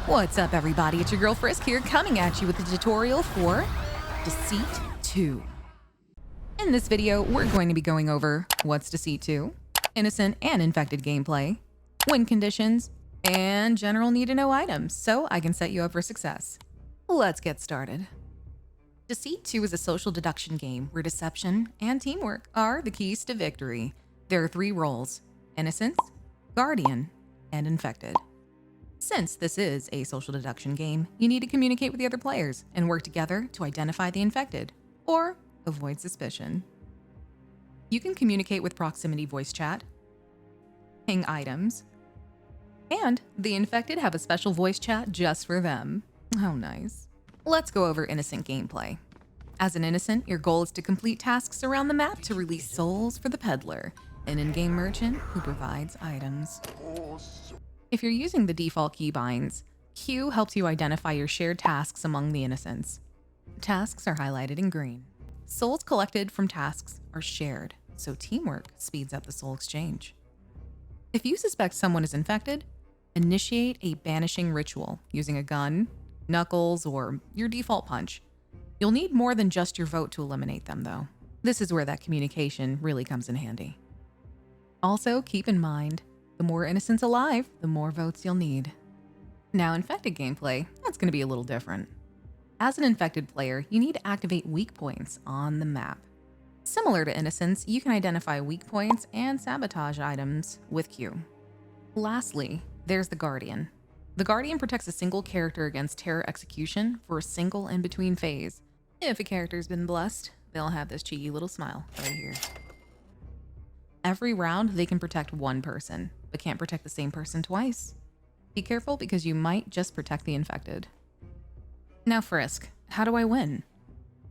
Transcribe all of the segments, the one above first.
What's up, everybody? It's your girl Friskk here, coming at you with a tutorial for Deceit 2. In this video, we're going to be going over what's Deceit 2, innocent and infected gameplay, win conditions, and general need-to-know items, so I can set you up for success. Let's get started. Deceit 2 is a social deduction game where deception and teamwork are the keys to victory. There are 3 roles: innocent, guardian, and infected. Since this is a social deduction game, you need to communicate with the other players and work together to identify the infected, or avoid suspicion. You can communicate with proximity voice chat, ping items, and the infected have a special voice chat just for them. How nice. Let's go over innocent gameplay. As an innocent, your goal is to complete tasks around the map to release souls for the peddler, an in-game merchant who provides items. If you're using the default keybinds, Q helps you identify your shared tasks among the innocents. Tasks are highlighted in green. Souls collected from tasks are shared, so teamwork speeds up the soul exchange. If you suspect someone is infected, initiate a banishing ritual using a gun, knuckles, or your default punch. You'll need more than just your vote to eliminate them, though. This is where that communication really comes in handy. Also, keep in mind, the more innocents alive, the more votes you'll need. Now, infected gameplay, that's going to be a little different. As an infected player, you need to activate weak points on the map. Similar to innocents, you can identify weak points and sabotage items with Q. Lastly, there's the Guardian. The Guardian protects a single character against terror execution for a single in-between phase. If a character's been blessed, they'll have this cheeky little smile right here. Every round, they can protect one person, but can't protect the same person twice. Be careful because you might just protect the infected. Now, Friskk, how do I win?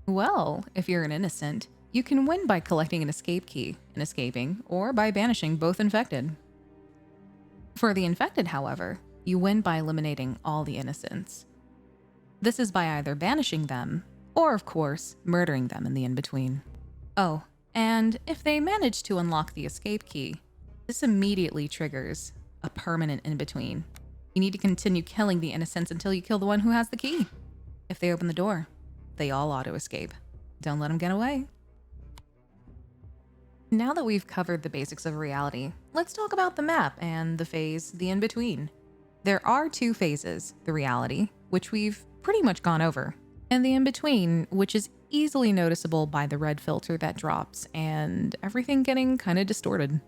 Well, if you're an innocent, you can win by collecting an escape key and escaping, or by banishing both infected. For the infected, however, you win by eliminating all the innocents. This is by either banishing them, or of course, murdering them in the in-between. Oh, and if they manage to unlock the escape key, this immediately triggers a permanent in-between. You need to continue killing the innocents until you kill the one who has the key. If they open the door, they all auto-escape. Don't let them get away. Now that we've covered the basics of reality, let's talk about the map and the phase, the in-between. There are 2 phases, the reality, which we've pretty much gone over, and the in-between, which is easily noticeable by the red filter that drops and everything getting kind of distorted.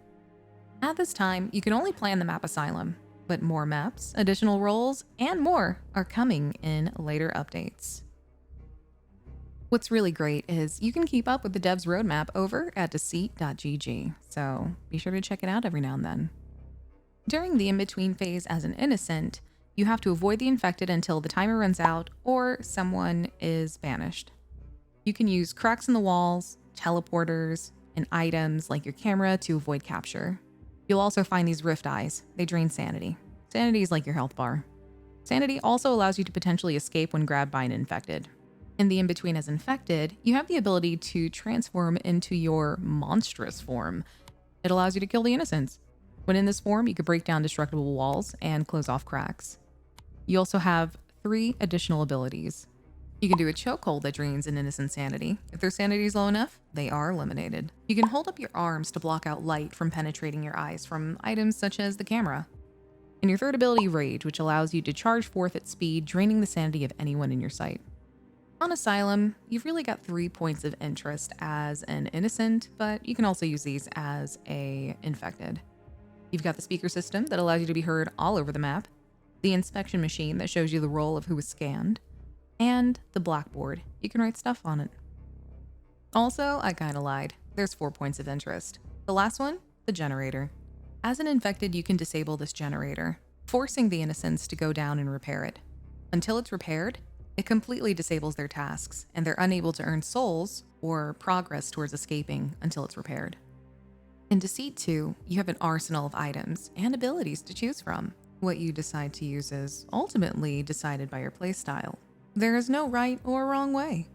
At this time, you can only play on the map Asylum, but more maps, additional roles, and more are coming in later updates. What's really great is you can keep up with the devs roadmap over at deceit.gg, so be sure to check it out every now and then. During the in-between phase as an innocent, you have to avoid the infected until the timer runs out or someone is banished. You can use cracks in the walls, teleporters, and items like your camera to avoid capture. You'll also find these rift eyes. They drain sanity. Sanity is like your health bar. Sanity also allows you to potentially escape when grabbed by an infected. In the in-between as infected, you have the ability to transform into your monstrous form. It allows you to kill the innocents. When in this form, you can break down destructible walls and close off cracks. You also have 3 additional abilities. You can do a chokehold that drains an innocent sanity. If their sanity is low enough, they are eliminated. You can hold up your arms to block out light from penetrating your eyes from items such as the camera. And your 3rd ability, Rage, which allows you to charge forth at speed, draining the sanity of anyone in your sight. On Asylum, you've really got 3 points of interest as an innocent, but you can also use these as a infected. You've got the speaker system that allows you to be heard all over the map, the inspection machine that shows you the role of who was scanned, and the blackboard. You can write stuff on it. Also, I kinda lied. There's 4 points of interest. The last one, the generator. As an infected, you can disable this generator, forcing the innocents to go down and repair it. Until it's repaired, it completely disables their tasks, and they're unable to earn souls or progress towards escaping until it's repaired. In Deceit 2, you have an arsenal of items and abilities to choose from. What you decide to use is ultimately decided by your playstyle. There is no right or wrong way.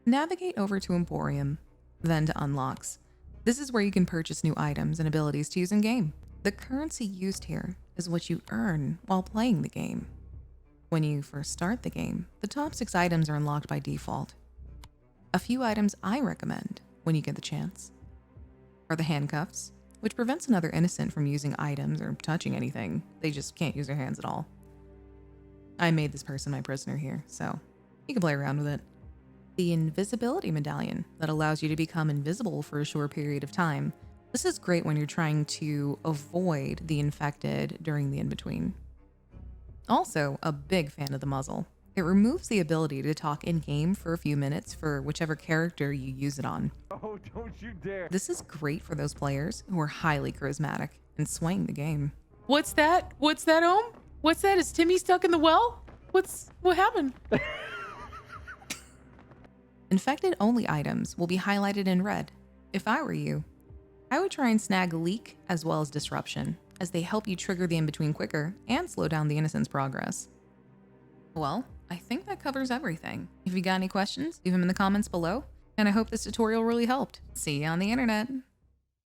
Navigate over to Emporium, then to Unlocks. This is where you can purchase new items and abilities to use in-game. The currency used here is what you earn while playing the game. When you first start the game, the top 6 items are unlocked by default. A few items I recommend when you get the chance are the handcuffs, which prevents another innocent from using items or touching anything. They just can't use their hands at all. I made this person my prisoner here, so you can play around with it. The invisibility medallion that allows you to become invisible for a short period of time. This is great when you're trying to avoid the infected during the in-between. Also, a big fan of the muzzle. It removes the ability to talk in-game for a few minutes for whichever character you use it on. Oh, don't you dare. This is great for those players who are highly charismatic and swaying the game. What's that? What's that, Ohm? What's that? Is Timmy stuck in the well? What happened? Infected-only items will be highlighted in red. If I were you, I would try and snag Leak as well as Disruption, as they help you trigger the in-between quicker and slow down the innocent's progress. Well, I think that covers everything. If you got any questions, leave them in the comments below, and I hope this tutorial really helped. See you on the internet.